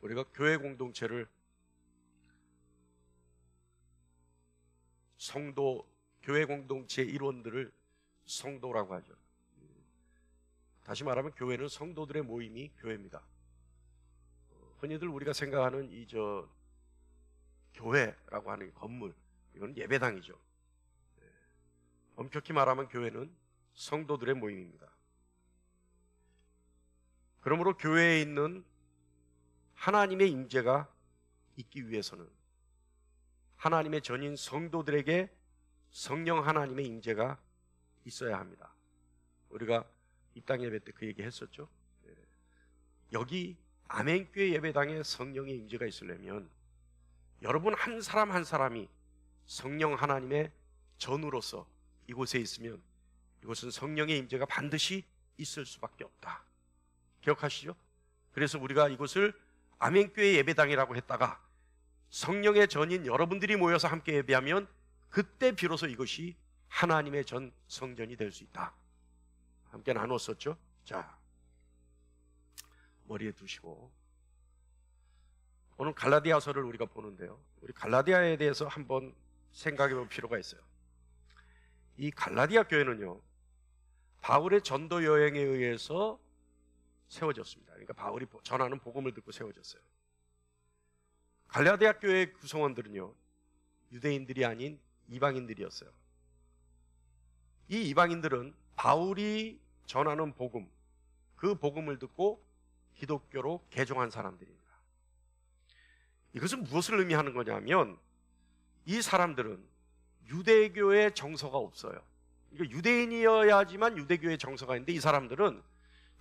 우리가 교회 공동체를 성도, 교회 공동체의 일원들을 성도라고 하죠. 다시 말하면 교회는 성도들의 모임이 교회입니다. 흔히들 우리가 생각하는 교회라고 하는 건물, 이건 예배당이죠. 엄격히 말하면 교회는 성도들의 모임입니다. 그러므로 교회에 있는 하나님의 임재가 있기 위해서는 하나님의 전인 성도들에게 성령 하나님의 임재가 있어야 합니다. 우리가 입당 예배 때 그 얘기 했었죠. 여기 아멘교회 예배당에 성령의 임재가 있으려면 여러분 한 사람 한 사람이 성령 하나님의 전우로서 이곳에 있으면 이곳은 성령의 임재가 반드시 있을 수밖에 없다. 기억하시죠? 그래서 우리가 이곳을 아멘교회 예배당이라고 했다가 성령의 전인 여러분들이 모여서 함께 예배하면 그때 비로소 이것이 하나님의 전 성전이 될 수 있다. 함께 나눴었죠? 자, 머리에 두시고 오늘 갈라디아서를 우리가 보는데요, 우리 갈라디아에 대해서 한번 생각해 볼 필요가 있어요. 이 갈라디아 교회는요, 바울의 전도 여행에 의해서 세워졌습니다. 그러니까 바울이 전하는 복음을 듣고 세워졌어요. 갈라디아 교회의 구성원들은요, 유대인들이 아닌 이방인들이었어요. 이 이방인들은 바울이 전하는 복음, 그 복음을 듣고 기독교로 개종한 사람들입니다. 이것은 무엇을 의미하는 거냐면 이 사람들은 유대교의 정서가 없어요. 그러니까 유대인이어야지만 유대교의 정서가 있는데 이 사람들은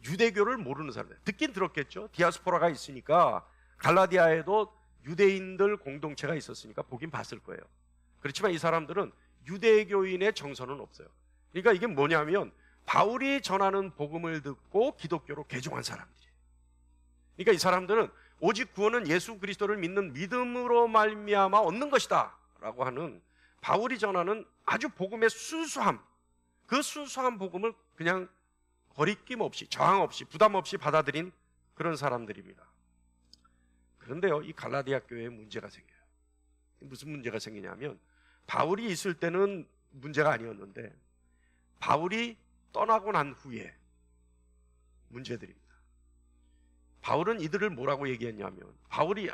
유대교를 모르는 사람들. 듣긴 들었겠죠. 디아스포라가 있으니까 갈라디아에도 유대인들 공동체가 있었으니까 보긴 봤을 거예요. 그렇지만 이 사람들은 유대교인의 정서는 없어요. 그러니까 이게 뭐냐면 바울이 전하는 복음을 듣고 기독교로 개종한 사람들이에요. 그러니까 이 사람들은 오직 구원은 예수 그리스도를 믿는 믿음으로 말미암아 얻는 것이다 라고 하는 바울이 전하는 아주 복음의 순수함, 그 순수한 복음을 그냥 거리낌 없이, 저항 없이, 부담 없이 받아들인 그런 사람들입니다. 그런데요, 이 갈라디아 교회에 문제가 생겨요. 무슨 문제가 생기냐면 바울이 있을 때는 문제가 아니었는데 바울이 떠나고 난 후에 문제들입니다. 바울은 이들을 뭐라고 얘기했냐면 바울이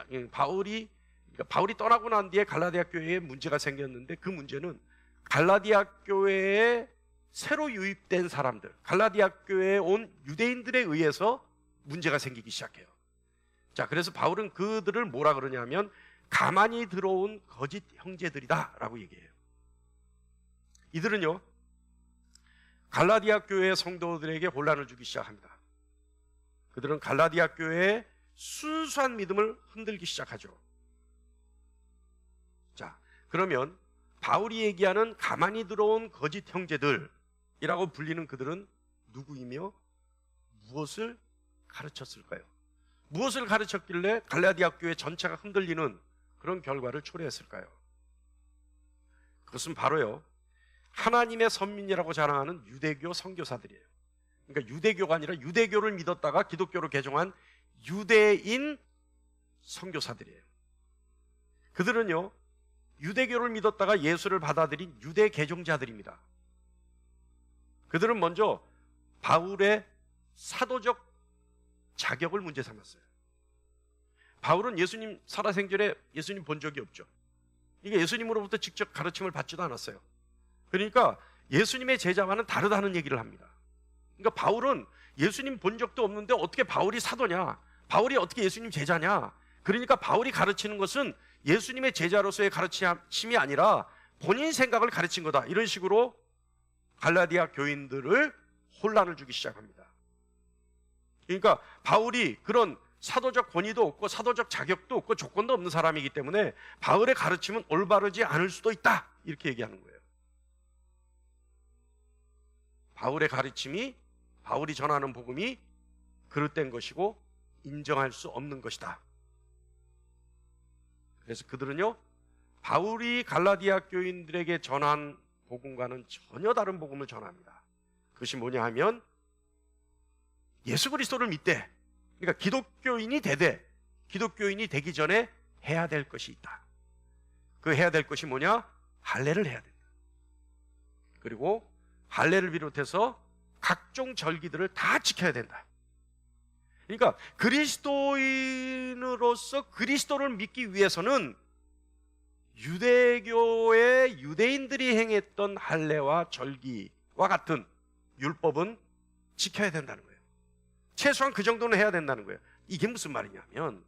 떠나고 난 뒤에 갈라디아 교회에 문제가 생겼는데 그 문제는 갈라디아 교회에 새로 유입된 사람들, 갈라디아 교회에 온 유대인들에 의해서 문제가 생기기 시작해요. 자, 그래서 바울은 그들을 뭐라 그러냐면 가만히 들어온 거짓 형제들이다 라고 얘기해요. 이들은요, 갈라디아 교회의 성도들에게 혼란을 주기 시작합니다. 그들은 갈라디아 교회의 순수한 믿음을 흔들기 시작하죠. 자, 그러면 바울이 얘기하는 가만히 들어온 거짓 형제들이라고 불리는 그들은 누구이며 무엇을 가르쳤을까요? 무엇을 가르쳤길래 갈라디아 교회 전체가 흔들리는 그런 결과를 초래했을까요? 그것은 바로요, 하나님의 선민이라고 자랑하는 유대교 선교사들이에요. 그러니까 유대교가 아니라 유대교를 믿었다가 기독교로 개종한 유대인 선교사들이에요. 그들은요, 유대교를 믿었다가 예수를 받아들인 유대 개종자들입니다. 그들은 먼저 바울의 사도적 자격을 문제 삼았어요. 바울은 예수님 살아생전에 예수님 본 적이 없죠. 이게 예수님으로부터 직접 가르침을 받지도 않았어요. 그러니까 예수님의 제자와는 다르다는 얘기를 합니다. 그러니까 바울은 예수님 본 적도 없는데 어떻게 바울이 사도냐? 바울이 어떻게 예수님 제자냐? 그러니까 바울이 가르치는 것은 예수님의 제자로서의 가르침이 아니라 본인 생각을 가르친 거다. 이런 식으로 갈라디아 교인들을 혼란을 주기 시작합니다. 그러니까 바울이 그런 사도적 권위도 없고 사도적 자격도 없고 조건도 없는 사람이기 때문에 바울의 가르침은 올바르지 않을 수도 있다. 이렇게 얘기하는 거예요. 바울의 가르침이, 바울이 전하는 복음이 그릇된 것이고 인정할 수 없는 것이다. 그래서 그들은요, 바울이 갈라디아 교인들에게 전한 복음과는 전혀 다른 복음을 전합니다. 그것이 뭐냐 하면 예수 그리스도를 믿되, 그러니까 기독교인이 되되 기독교인이 되기 전에 해야 될 것이 있다. 그 해야 될 것이 뭐냐? 할례를 해야 된다. 그리고 할례를 비롯해서 각종 절기들을 다 지켜야 된다. 그러니까 그리스도인으로서 그리스도를 믿기 위해서는 유대교의 유대인들이 행했던 할례와 절기와 같은 율법은 지켜야 된다는 거예요. 최소한 그 정도는 해야 된다는 거예요. 이게 무슨 말이냐면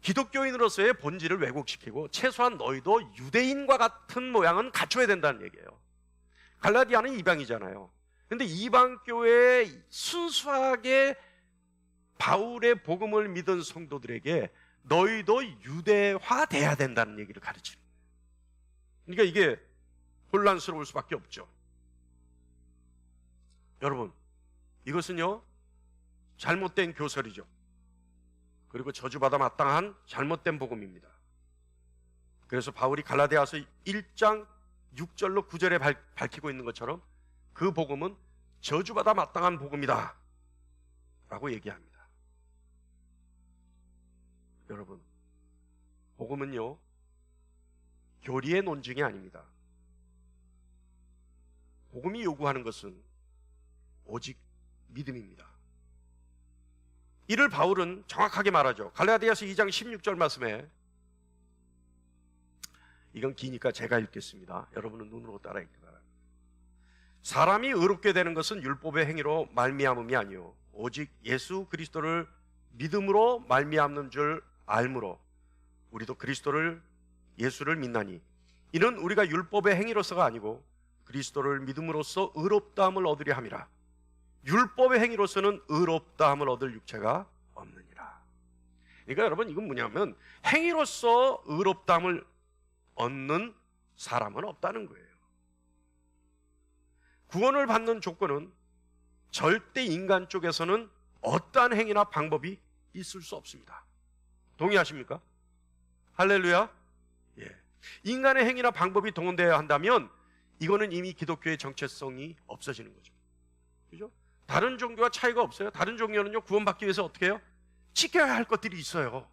기독교인으로서의 본질을 왜곡시키고 최소한 너희도 유대인과 같은 모양은 갖춰야 된다는 얘기예요. 갈라디아는 이방이잖아요. 근데 이방 교회에 순수하게 바울의 복음을 믿은 성도들에게 너희도 유대화 돼야 된다는 얘기를 가르치는 거예요. 그러니까 이게 혼란스러울 수밖에 없죠. 여러분, 이것은요 잘못된 교설이죠. 그리고 저주받아 마땅한 잘못된 복음입니다. 그래서 바울이 갈라디아서 1장 6절로 9절에 밝히고 있는 것처럼 그 복음은 저주받아 마땅한 복음이다 라고 얘기합니다. 여러분, 복음은요 교리의 논증이 아닙니다. 복음이 요구하는 것은 오직 믿음입니다. 이를 바울은 정확하게 말하죠. 갈라디아서 2장 16절 말씀에, 이건 기니까 제가 읽겠습니다. 여러분은 눈으로 따라 읽기 바랍니다. 사람이 의롭게 되는 것은 율법의 행위로 말미암음이 아니요 오직 예수 그리스도를 믿음으로 말미암는 줄 알므로 우리도 그리스도를 예수를 믿나니 이는 우리가 율법의 행위로서가 아니고 그리스도를 믿음으로써 의롭다함을 얻으려 함이라. 율법의 행위로서는 의롭다함을 얻을 육체가 없느니라. 그러니까 여러분, 이건 뭐냐면 행위로서 의롭다함을 얻는 사람은 없다는 거예요. 구원을 받는 조건은 절대 인간 쪽에서는 어떠한 행위나 방법이 있을 수 없습니다. 동의하십니까? 할렐루야. 예. 인간의 행위나 방법이 동원되어야 한다면 이거는 이미 기독교의 정체성이 없어지는 거죠. 그죠? 다른 종교와 차이가 없어요. 다른 종교는요 구원받기 위해서 어떻게 해요? 지켜야 할 것들이 있어요.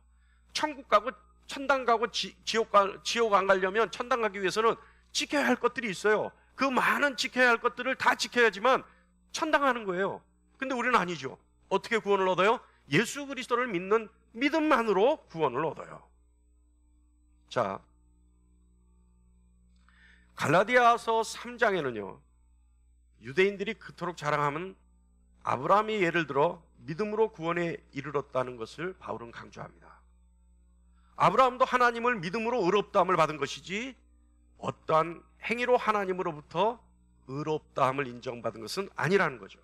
천국 가고 천당 가고 지옥 안 가려면 천당 가기 위해서는 지켜야 할 것들이 있어요. 그 많은 지켜야 할 것들을 다 지켜야지만 천당 가는 거예요. 근데 우리는 아니죠. 어떻게 구원을 얻어요? 예수 그리스도를 믿는 믿음만으로 구원을 얻어요. 자, 갈라디아서 3장에는요 유대인들이 그토록 자랑하는 아브라함이 예를 들어 믿음으로 구원에 이르렀다는 것을 바울은 강조합니다. 아브라함도 하나님을 믿음으로 의롭다함을 받은 것이지 어떠한 행위로 하나님으로부터 의롭다함을 인정받은 것은 아니라는 거죠.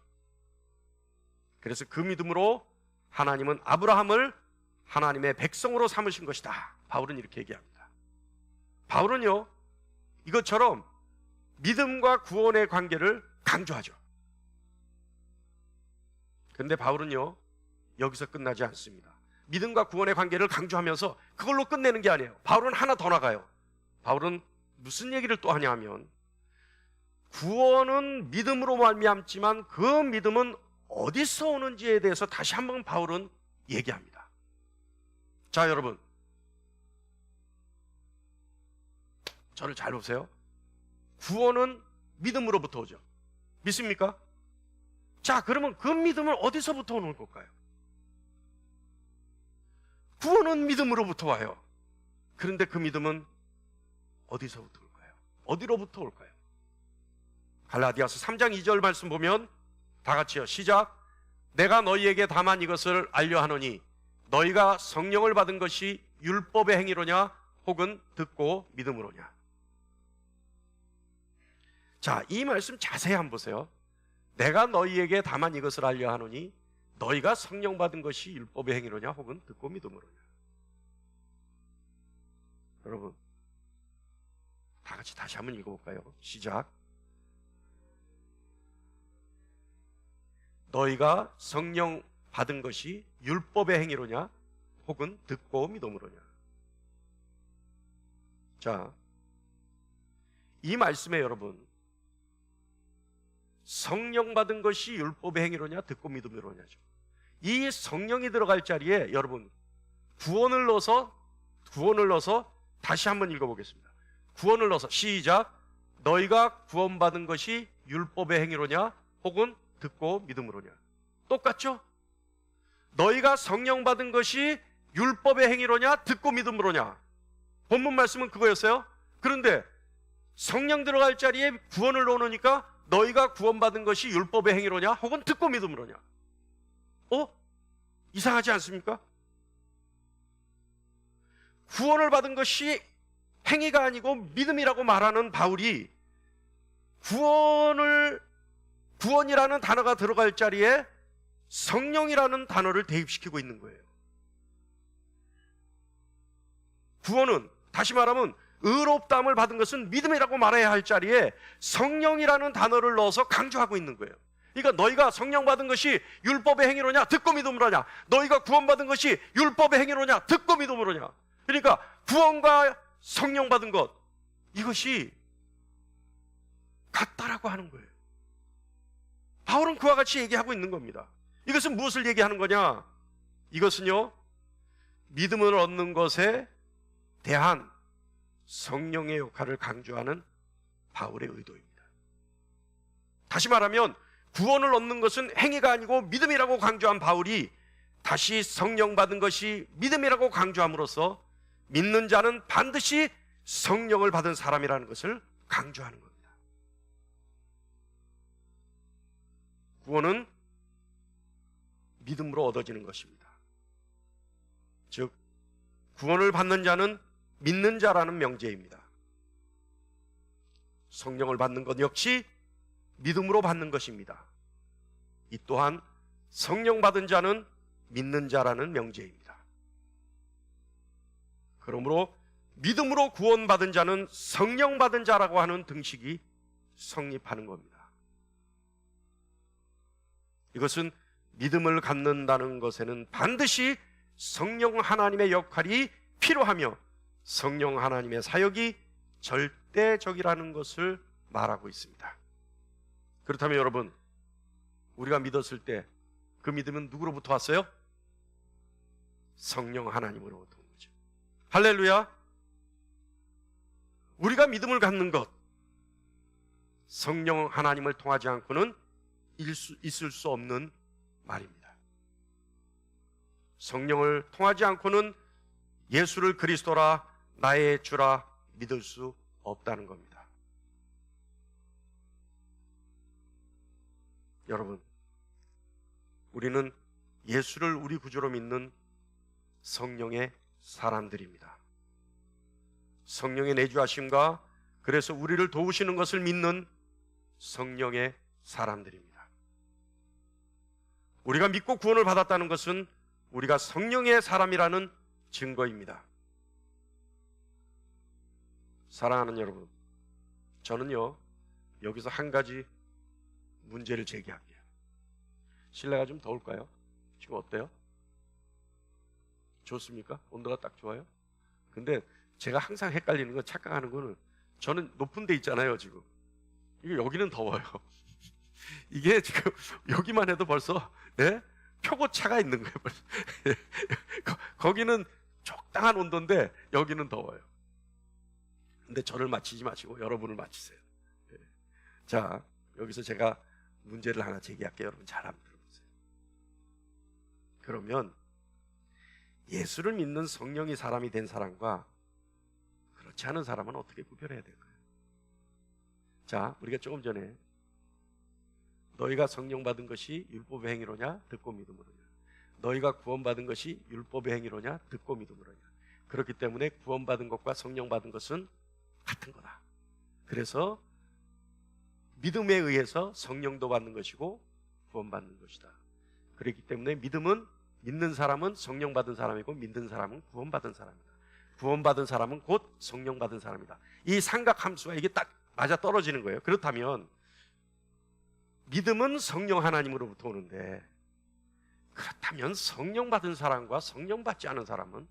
그래서 그 믿음으로 하나님은 아브라함을 하나님의 백성으로 삼으신 것이다. 바울은 이렇게 얘기합니다. 바울은요 이것처럼 믿음과 구원의 관계를 강조하죠. 그런데 바울은요 여기서 끝나지 않습니다. 믿음과 구원의 관계를 강조하면서 그걸로 끝내는 게 아니에요. 바울은 하나 더 나가요. 바울은 무슨 얘기를 또 하냐 하면 구원은 믿음으로 말미암지만 그 믿음은 어디서 오는지에 대해서 다시 한번 바울은 얘기합니다. 자, 여러분, 저를 잘 보세요. 구원은 믿음으로부터 오죠. 믿습니까? 자, 그러면 그 믿음은 어디서부터 오는 걸까요? 구원은 믿음으로부터 와요. 그런데 그 믿음은 어디서부터 올까요? 어디로부터 올까요? 갈라디아서 3장 2절 말씀 보면 다 같이요. 시작. 내가 너희에게 다만 이것을 알려하노니 너희가 성령을 받은 것이 율법의 행위로냐 혹은 듣고 믿음으로냐. 자, 이 말씀 자세히 한번 보세요. 내가 너희에게 다만 이것을 알려하노니 너희가 성령 받은 것이 율법의 행위로냐 혹은 듣고 믿음으로냐. 여러분, 다 같이 다시 한번 읽어볼까요? 시작. 너희가 성령 받은 것이 율법의 행위로냐 혹은 듣고 믿음으로냐. 자, 이 말씀에 여러분 성령 받은 것이 율법의 행위로냐 듣고 믿음으로냐죠. 이 성령이 들어갈 자리에 여러분 구원을 넣어서 다시 한번 읽어보겠습니다. 구원을 넣어서 시작. 너희가 구원받은 것이 율법의 행위로냐 혹은 듣고 믿음으로냐. 똑같죠? 너희가 성령 받은 것이 율법의 행위로냐 듣고 믿음으로냐. 본문 말씀은 그거였어요. 그런데 성령 들어갈 자리에 구원을 넣어놓으니까 너희가 구원받은 것이 율법의 행위로냐 혹은 듣고 믿음으로냐. 이상하지 않습니까? 구원을 받은 것이 행위가 아니고 믿음이라고 말하는 바울이 구원이라는 단어가 들어갈 자리에 성령이라는 단어를 대입시키고 있는 거예요. 구원은 다시 말하면 의롭다함을 받은 것은 믿음이라고 말해야 할 자리에 성령이라는 단어를 넣어서 강조하고 있는 거예요. 그러니까 너희가 성령 받은 것이 율법의 행위로냐 듣고 믿음으로냐. 너희가 구원받은 것이 율법의 행위로냐 듣고 믿음으로냐. 그러니까 구원과 성령 받은 것, 이것이 같다라고 하는 거예요. 바울은 그와 같이 얘기하고 있는 겁니다. 이것은 무엇을 얘기하는 거냐? 이것은요, 믿음을 얻는 것에 대한 성령의 역할을 강조하는 바울의 의도입니다. 다시 말하면 구원을 얻는 것은 행위가 아니고 믿음이라고 강조한 바울이 다시 성령 받은 것이 믿음이라고 강조함으로써 믿는 자는 반드시 성령을 받은 사람이라는 것을 강조하는 겁니다. 구원은 믿음으로 얻어지는 것입니다. 즉 구원을 받는 자는 믿는 자라는 명제입니다. 성령을 받는 것 역시 믿음으로 받는 것입니다. 이 또한 성령 받은 자는 믿는 자라는 명제입니다. 그러므로 믿음으로 구원받은 자는 성령 받은 자라고 하는 등식이 성립하는 겁니다. 이것은 믿음을 갖는다는 것에는 반드시 성령 하나님의 역할이 필요하며 성령 하나님의 사역이 절대적이라는 것을 말하고 있습니다. 그렇다면 여러분, 우리가 믿었을 때 그 믿음은 누구로부터 왔어요? 성령 하나님으로부터 온 거죠. 할렐루야. 우리가 믿음을 갖는 것, 성령 하나님을 통하지 않고는 있을 수 없는 말입니다. 성령을 통하지 않고는 예수를 그리스도라 나의 주라 믿을 수 없다는 겁니다. 여러분, 우리는 예수를 우리 구주로 믿는 성령의 사람들입니다. 성령의 내주하심과 그래서 우리를 도우시는 것을 믿는 성령의 사람들입니다. 우리가 믿고 구원을 받았다는 것은 우리가 성령의 사람이라는 증거입니다. 사랑하는 여러분, 저는요 여기서 한 가지 문제를 제기할게요. 실내가 좀 더울까요? 지금 어때요? 좋습니까? 온도가 딱 좋아요? 근데 제가 항상 헷갈리는 건, 착각하는 거는, 저는 높은 데 있잖아요 지금. 이게 여기는 더워요. 이게 지금 여기만 해도 벌써 표고차가 있는 거예요. 벌써. 거기는 적당한 온도인데 여기는 더워요. 근데 저를 맞히지 마시고 여러분을 맞히세요. 자, 여기서 제가 문제를 하나 제기할게요. 여러분 잘 한번 들어보세요. 그러면 예수를 믿는 성령이 사람이 된 사람과 그렇지 않은 사람은 어떻게 구별해야 될까요? 자, 우리가 조금 전에 너희가 성령 받은 것이 율법의 행위로냐 듣고 믿음으로냐, 너희가 구원받은 것이 율법의 행위로냐 듣고 믿음으로냐. 그렇기 때문에 구원받은 것과 성령 받은 것은 같은 거다. 그래서 믿음에 의해서 성령도 받는 것이고 구원받는 것이다. 그렇기 때문에 믿는 사람은 성령 받은 사람이고 믿는 사람은 구원받은 사람이다. 구원받은 사람은 곧 성령 받은 사람이다. 이 삼각함수가 이게 딱 맞아 떨어지는 거예요. 그렇다면 믿음은 성령 하나님으로부터 오는데, 그렇다면 성령 받은 사람과 성령 받지 않은 사람은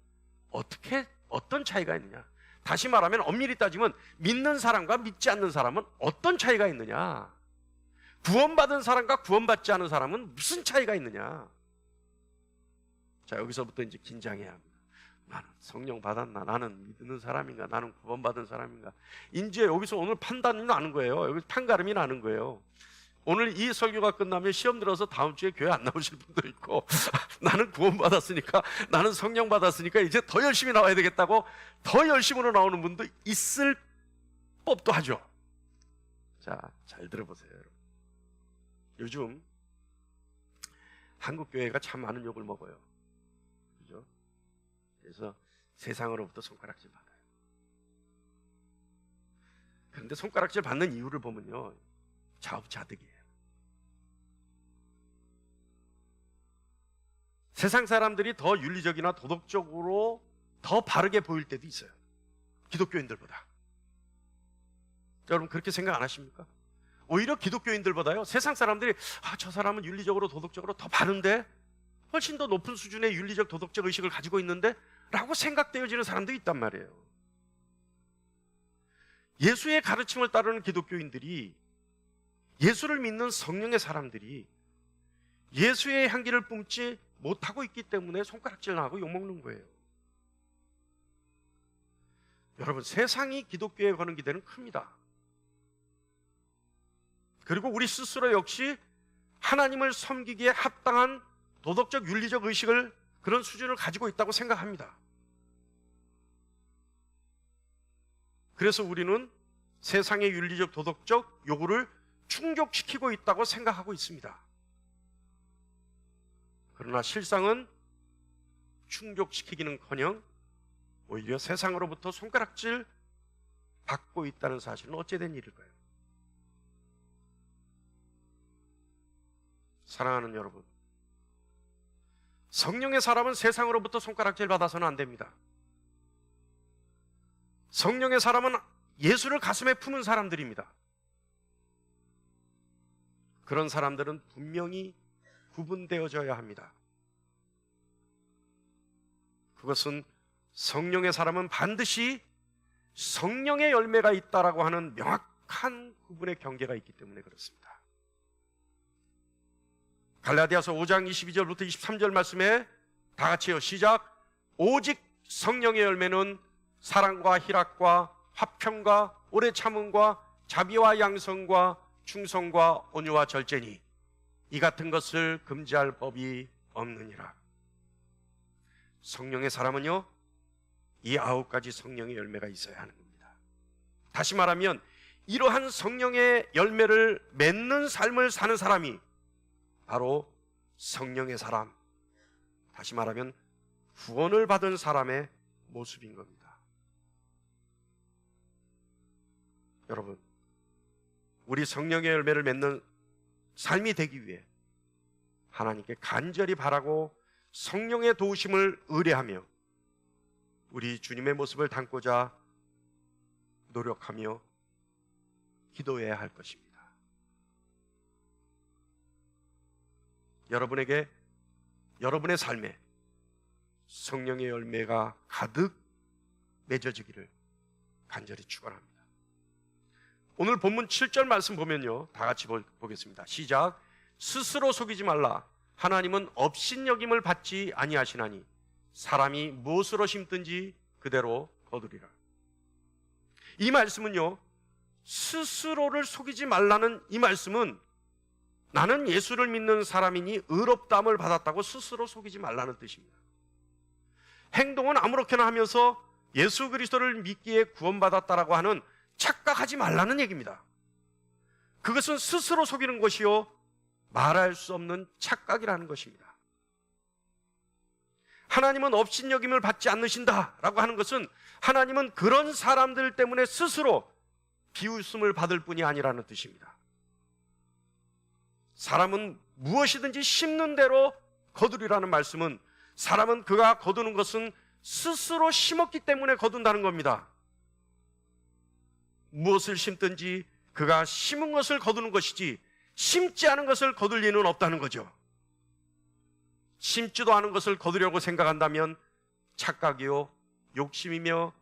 어떤 차이가 있느냐? 다시 말하면 엄밀히 따지면 믿는 사람과 믿지 않는 사람은 어떤 차이가 있느냐? 구원받은 사람과 구원받지 않은 사람은 무슨 차이가 있느냐? 자, 여기서부터 이제 긴장해야 합니다. 나는 성령 받았나? 나는 믿는 사람인가? 나는 구원받은 사람인가? 이제 여기서 오늘 판단이 나는 거예요. 여기 판가름이 나는 거예요. 오늘 이 설교가 끝나면 시험 들어서 다음 주에 교회 안 나오실 분도 있고 나는 구원받았으니까, 나는 성령 받았으니까 이제 더 열심히 나와야 되겠다고 더 열심으로 나오는 분도 있을 법도 하죠. 자, 잘 들어보세요, 여러분. 요즘 한국 교회가 참 많은 욕을 먹어요. 그죠? 그래서 세상으로부터 손가락질 받아요. 그런데 손가락질 받는 이유를 보면요, 자업자득이에요. 세상 사람들이 더 윤리적이나 도덕적으로 더 바르게 보일 때도 있어요, 기독교인들보다. 여러분 그렇게 생각 안 하십니까? 오히려 기독교인들보다요, 세상 사람들이 저 사람은 윤리적으로 도덕적으로 더 바른데, 훨씬 더 높은 수준의 윤리적 도덕적 의식을 가지고 있는데 라고 생각되어지는 사람도 있단 말이에요. 예수의 가르침을 따르는 기독교인들이, 예수를 믿는 성령의 사람들이 예수의 향기를 뿜지 못하고 있기 때문에 손가락질 나고 욕먹는 거예요. 여러분, 세상이 기독교에 거는 기대는 큽니다. 그리고 우리 스스로 역시 하나님을 섬기기에 합당한 도덕적 윤리적 의식을, 그런 수준을 가지고 있다고 생각합니다. 그래서 우리는 세상의 윤리적 도덕적 요구를 충족시키고 있다고 생각하고 있습니다. 그러나 실상은 충족시키기는커녕 오히려 세상으로부터 손가락질 받고 있다는 사실은 어찌된 일일까요? 사랑하는 여러분, 성령의 사람은 세상으로부터 손가락질 받아서는 안 됩니다. 성령의 사람은 예수를 가슴에 품은 사람들입니다. 그런 사람들은 분명히 구분되어져야 합니다. 그것은 성령의 사람은 반드시 성령의 열매가 있다라고 하는 명확한 구분의 경계가 있기 때문에 그렇습니다. 갈라디아서 5장 22절부터 23절 말씀에 다 같이요, 시작. 오직 성령의 열매는 사랑과 희락과 화평과 오래 참음과 자비와 양성과 충성과 온유와 절제니 이 같은 것을 금지할 법이 없느니라. 성령의 사람은요, 이 9가지 성령의 열매가 있어야 하는 겁니다. 다시 말하면 이러한 성령의 열매를 맺는 삶을 사는 사람이 바로 성령의 사람, 다시 말하면 구원을 받은 사람의 모습인 겁니다. 여러분, 우리 성령의 열매를 맺는 삶이 되기 위해 하나님께 간절히 바라고 성령의 도우심을 의뢰하며 우리 주님의 모습을 담고자 노력하며 기도해야 할 것입니다. 여러분에게, 여러분의 삶에 성령의 열매가 가득 맺어지기를 간절히 축원합니다. 오늘 본문 7절 말씀 보면요, 다 같이 보겠습니다. 시작. 스스로 속이지 말라. 하나님은 업신여김을 받지 아니하시나니 사람이 무엇으로 심든지 그대로 거두리라. 이 말씀은요, 스스로를 속이지 말라는 이 말씀은 나는 예수를 믿는 사람이니 의롭다함을 받았다고 스스로 속이지 말라는 뜻입니다. 행동은 아무렇게나 하면서 예수 그리스도를 믿기에 구원받았다라고 하는 착각하지 말라는 얘기입니다. 그것은 스스로 속이는 것이요, 말할 수 없는 착각이라는 것입니다. 하나님은 업신여김을 받지 않으신다라고 하는 것은 하나님은 그런 사람들 때문에 스스로 비웃음을 받을 뿐이 아니라는 뜻입니다. 사람은 무엇이든지 심는 대로 거두리라는 말씀은 사람은 그가 거두는 것은 스스로 심었기 때문에 거둔다는 겁니다. 무엇을 심든지 그가 심은 것을 거두는 것이지 심지 않은 것을 거둘 리는 없다는 거죠. 심지도 않은 것을 거두려고 생각한다면 착각이요, 욕심이며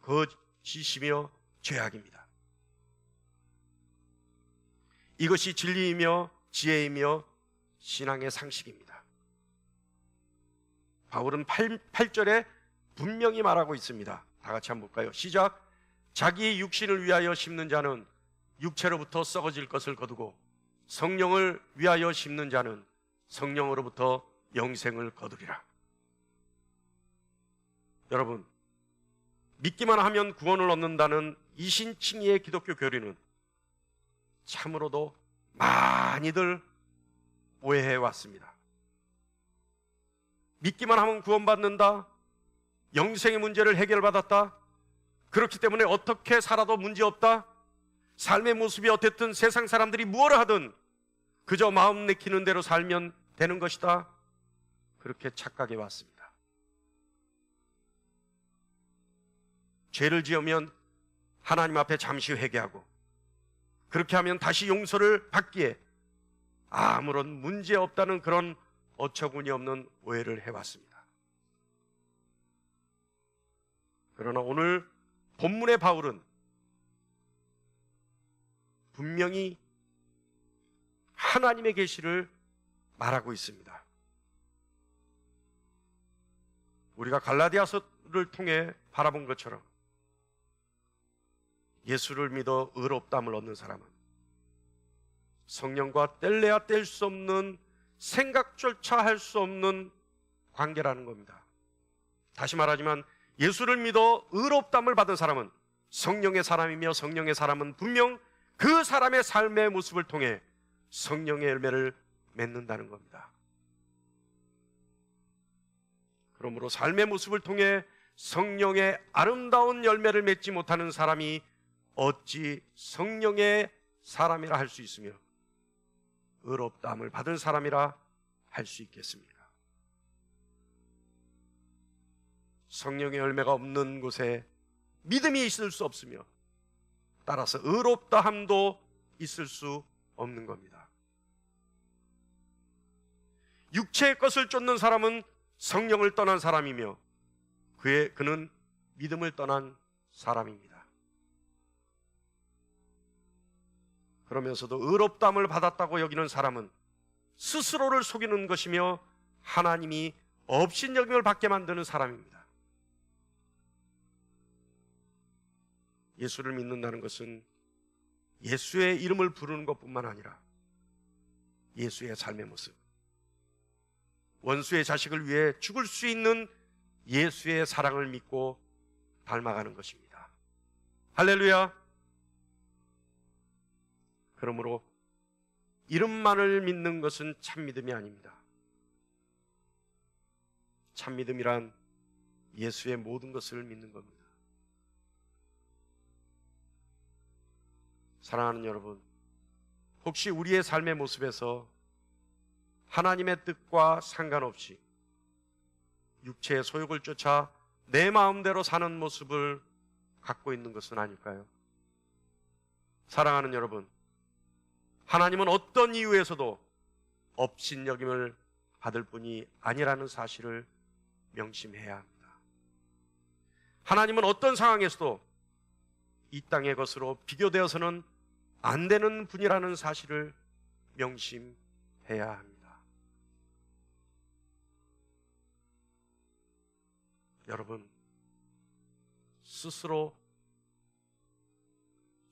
거짓이며 죄악입니다. 이것이 진리이며 지혜이며 신앙의 상식입니다. 바울은 8절에 분명히 말하고 있습니다. 다 같이 한번 볼까요? 시작. 자기 육신을 위하여 심는 자는 육체로부터 썩어질 것을 거두고 성령을 위하여 심는 자는 성령으로부터 영생을 거두리라. 여러분, 믿기만 하면 구원을 얻는다는 이신칭의의 기독교 교리는 참으로도 많이들 오해해 왔습니다. 믿기만 하면 구원받는다, 영생의 문제를 해결받았다, 그렇기 때문에 어떻게 살아도 문제없다, 삶의 모습이 어쨌든 세상 사람들이 무엇을 하든 그저 마음 내키는 대로 살면 되는 것이다, 그렇게 착각해 왔습니다. 죄를 지으면 하나님 앞에 잠시 회개하고 그렇게 하면 다시 용서를 받기에 아무런 문제 없다는 그런 어처구니 없는 오해를 해왔습니다. 그러나 오늘 본문의 바울은 분명히 하나님의 계시를 말하고 있습니다. 우리가 갈라디아서를 통해 바라본 것처럼 예수를 믿어 의롭다함을 얻는 사람은 성령과 뗄래야 뗄 수 없는, 생각조차 할 수 없는 관계라는 겁니다. 다시 말하지만 예수를 믿어 의롭다함을 받은 사람은 성령의 사람이며, 성령의 사람은 분명 그 사람의 삶의 모습을 통해 성령의 열매를 맺는다는 겁니다. 그러므로 삶의 모습을 통해 성령의 아름다운 열매를 맺지 못하는 사람이 어찌 성령의 사람이라 할 수 있으며 의롭다함을 받은 사람이라 할 수 있겠습니까? 성령의 열매가 없는 곳에 믿음이 있을 수 없으며 따라서 의롭다함도 있을 수 없는 겁니다. 육체의 것을 쫓는 사람은 성령을 떠난 사람이며 그는 믿음을 떠난 사람입니다. 그러면서도 의롭다함을 받았다고 여기는 사람은 스스로를 속이는 것이며 하나님이 업신여김을 받게 만드는 사람입니다. 예수를 믿는다는 것은 예수의 이름을 부르는 것뿐만 아니라 예수의 삶의 모습, 원수의 자식을 위해 죽을 수 있는 예수의 사랑을 믿고 닮아가는 것입니다. 할렐루야. 그러므로 이름만을 믿는 것은 참믿음이 아닙니다. 참믿음이란 예수의 모든 것을 믿는 겁니다. 사랑하는 여러분, 혹시 우리의 삶의 모습에서 하나님의 뜻과 상관없이 육체의 소욕을 쫓아 내 마음대로 사는 모습을 갖고 있는 것은 아닐까요? 사랑하는 여러분, 하나님은 어떤 이유에서도 업신여김을 받을 뿐이 아니라는 사실을 명심해야 합니다. 하나님은 어떤 상황에서도 이 땅의 것으로 비교되어서는 안 되는 분이라는 사실을 명심해야 합니다. 여러분, 스스로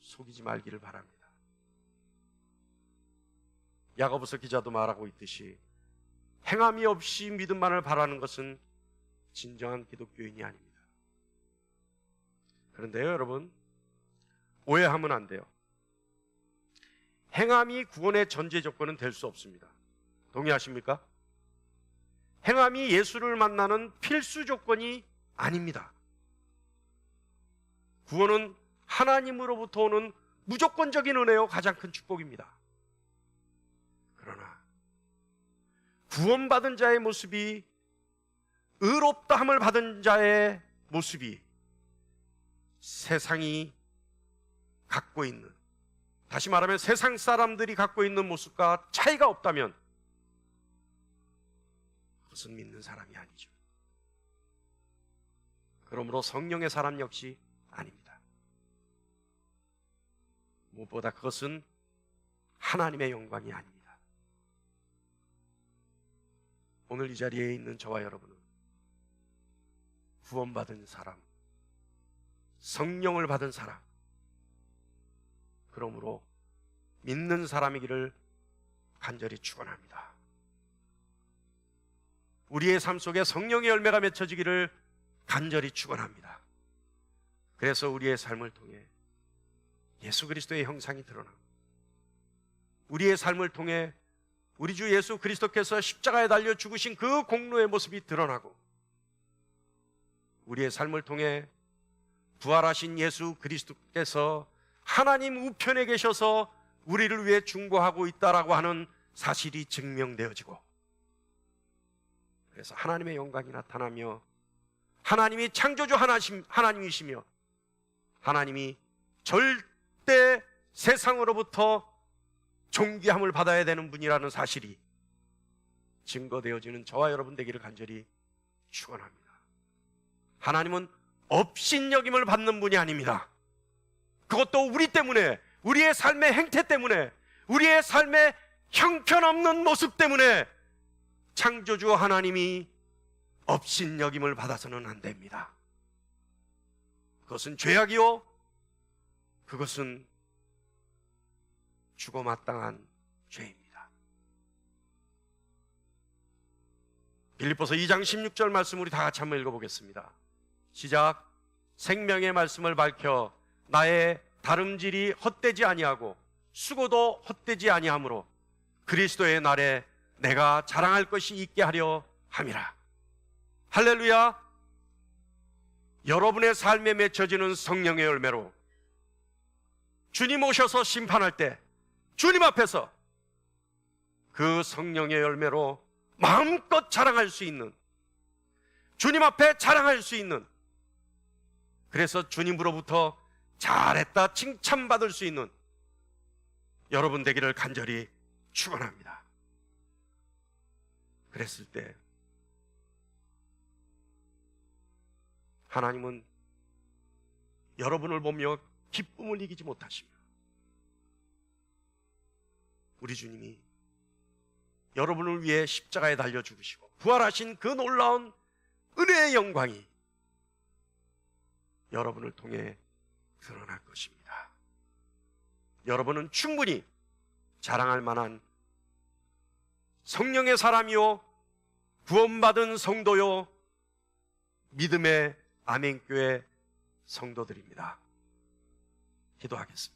속이지 말기를 바랍니다. 야고보서 기자도 말하고 있듯이 행함이 없이 믿음만을 바라는 것은 진정한 기독교인이 아닙니다. 그런데요, 여러분, 오해하면 안 돼요. 행함이 구원의 전제 조건은 될 수 없습니다. 동의하십니까? 행함이 예수를 만나는 필수 조건이 아닙니다. 구원은 하나님으로부터 오는 무조건적인 은혜요, 가장 큰 축복입니다. 그러나 구원받은 자의 모습이, 의롭다함을 받은 자의 모습이 세상이 갖고 있는, 다시 말하면 세상 사람들이 갖고 있는 모습과 차이가 없다면 그것은 믿는 사람이 아니죠. 그러므로 성령의 사람 역시 아닙니다. 무엇보다 그것은 하나님의 영광이 아닙니다. 오늘 이 자리에 있는 저와 여러분은 구원받은 사람, 성령을 받은 사람, 그러므로 믿는 사람이기를 간절히 축원합니다. 우리의 삶 속에 성령의 열매가 맺혀지기를 간절히 축원합니다. 그래서 우리의 삶을 통해 예수 그리스도의 형상이 드러나고, 우리의 삶을 통해 우리 주 예수 그리스도께서 십자가에 달려 죽으신 그 공로의 모습이 드러나고, 우리의 삶을 통해 부활하신 예수 그리스도께서 하나님 우편에 계셔서 우리를 위해 중보하고 있다라고 하는 사실이 증명되어지고, 그래서 하나님의 영광이 나타나며 하나님이 창조주 하나님이시며 하나님이 절대 세상으로부터 존귀함을 받아야 되는 분이라는 사실이 증거되어지는 저와 여러분 되기를 간절히 축원합니다. 하나님은 업신여김을 받는 분이 아닙니다. 그것도 우리 때문에, 우리의 삶의 행태 때문에, 우리의 삶의 형편없는 모습 때문에 창조주 하나님이 업신여김을 받아서는 안 됩니다. 그것은 죄악이요, 그것은 죽어마땅한 죄입니다. 빌립보서 2장 16절 말씀 우리 다 같이 한번 읽어보겠습니다. 시작. 생명의 말씀을 밝혀 나의 다름질이 헛되지 아니하고 수고도 헛되지 아니하므로 그리스도의 날에 내가 자랑할 것이 있게 하려 함이라. 할렐루야. 여러분의 삶에 맺혀지는 성령의 열매로 주님 오셔서 심판할 때 주님 앞에서 그 성령의 열매로 마음껏 자랑할 수 있는, 주님 앞에 자랑할 수 있는, 그래서 주님으로부터 잘했다 칭찬받을 수 있는 여러분 되기를 간절히 축원합니다. 그랬을 때 하나님은 여러분을 보며 기쁨을 이기지 못하시며, 우리 주님이 여러분을 위해 십자가에 달려 죽으시고 부활하신 그 놀라운 은혜의 영광이 여러분을 통해 드러날 것입니다. 여러분은 충분히 자랑할 만한 성령의 사람이요, 구원받은 성도요, 믿음의 아멘교회 성도들입니다. 기도하겠습니다.